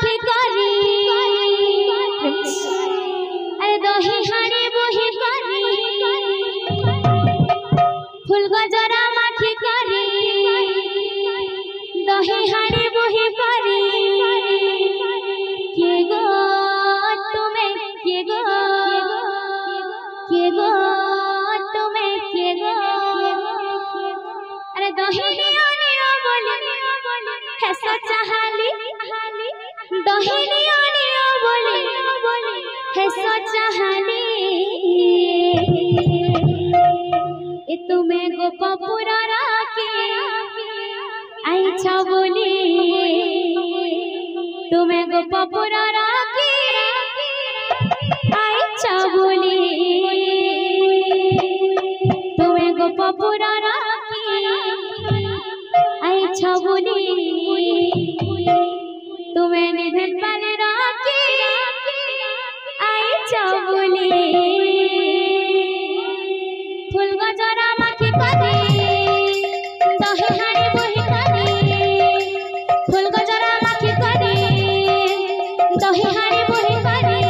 माथी करी अरे दही हाड़ी बही करी फूल गजरा माथी करी दही हाड़ी बही करी के गो तुम्हें के गो तुम्हें के गो अरे दही निया निया बोले है सच्चा हाली दही निया निया बोले है सच्चा हाली ए तुम्हें गोपपुरा राके आई छा बोली तुम्हें गोपपुरा राके आई छा बोली तुम्हें गोपपुरा राके आई छा बोली तुम्हें निधन पाले राके आई छा बोली फूल गजरा माथी करी दही हाड़ी बही करी फूल गजरा माथी करी दही हाड़ी बही करी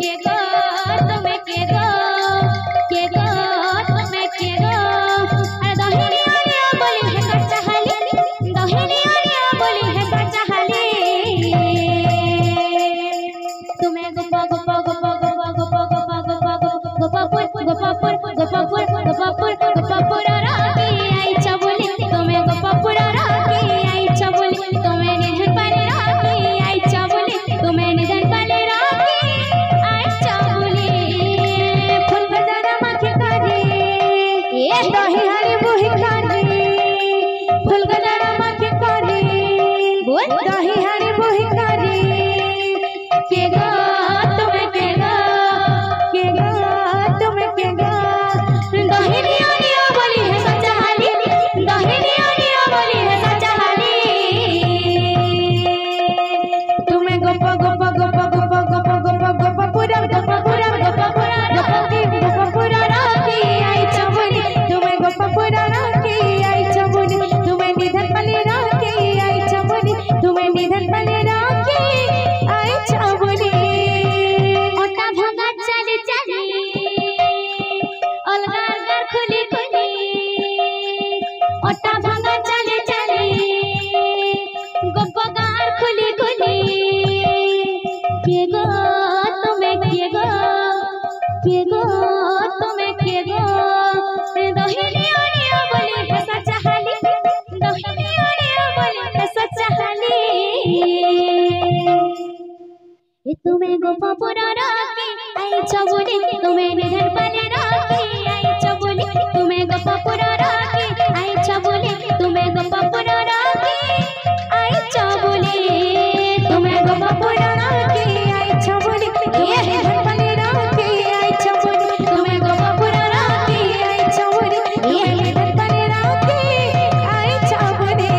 के गो तुम्हें के गो तुम्हें के गो अरे दही निया निया बोली है सच्चा हाली दही निया निया बोली है सच्चा हाली तुम्हें गोपा गोपा गोपा गोपा गोपा गोपा गोपा गोपापुर गोपापुर गोपापुर गोपापुर गोपापुरा राके आई छा बोली तुम्हें गोपापुरा राके आई छा बोली तुम्हें निधन पाले राके आई छा बोली तुम्हें निधन पाले राके आई छा बोली फूल गजरा माथे करी ये दही हाड़ी बही करी फूल गजरा माथे करी बोल दही हाड़ी बही करी के गो तुम्हें के गो तुम्हें के गो दही निया निया बोली है सच्चा हाली दही निया निया बोली है सच्चा हाली तुम्हें गोपा गोपा गोपा गोपा गोपा गोपा गोपा पूरा गोपा पूरा गोपा पूरा गोपा पूरा राके आई छा बोली तुम्हें गोपा पूरा राके आई छा बोली तुम्हें निधन पाले राके आई छा बोली तुम्हें निधन पाले राके आई छा बोली ओटा भंगा चली चली अलगा अलगा खुली खुली ओटा भंगा चली चली गोपगार खुली खुली के गो तुम्हें के गो तुम्हें के गो दही निया निया बोली है सच्चा हाली दही निया निया बोली है सच्चा हाली ये तुम्हें गोपपुरा राके आई छा बोली तुम्हें निधन पाले राके आई छा बोली तुम्हें गोपपुरा राके आई छा बोली तुम्हें गोपपुरा राके आई छा बोली तुम्हें गोपपुरा राके आई छा बोली ये निधन पाले राके आई छा बोली तुम्हें गोपपुरा राके आई छा बोली ये निधन पाले राके आई छा बोली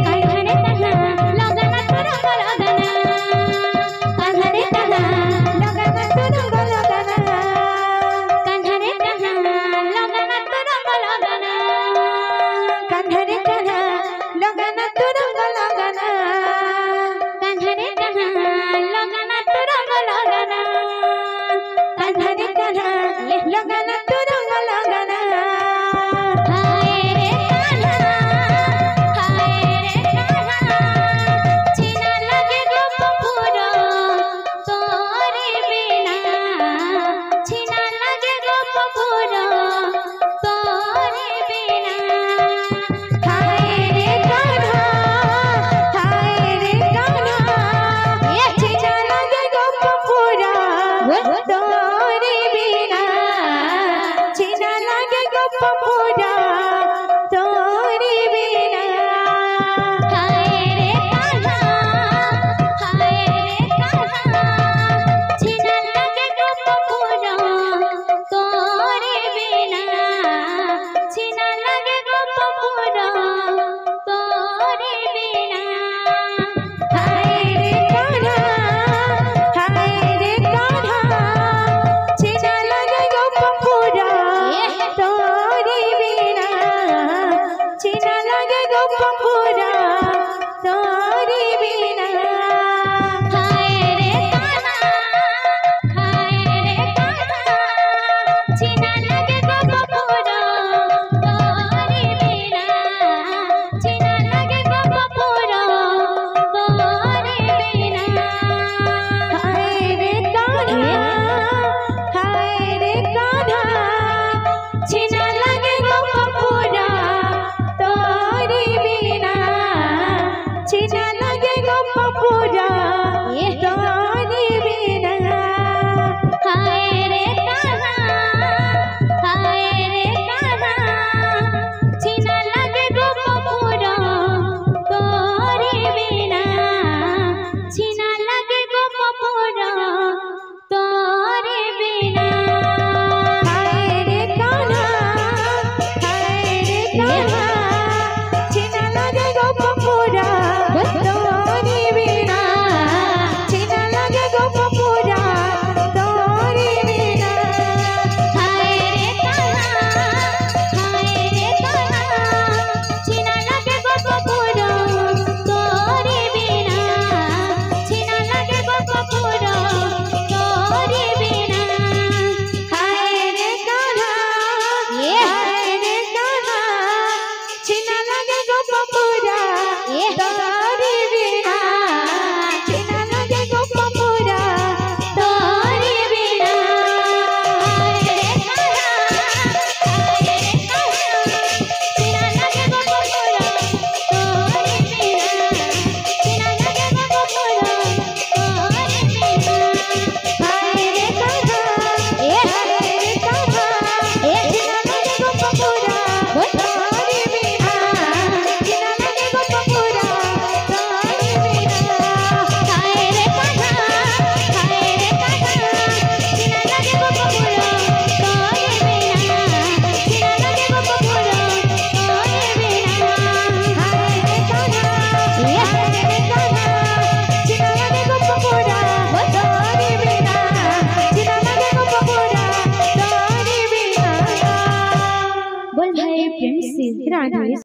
कान्हारे तन्हा लगाना तोरा लगाना कान्हारे तन्हा लगाना तोरा लगाना कान्हारे तन्हा लगाना तोरा লাগে গো পপুরা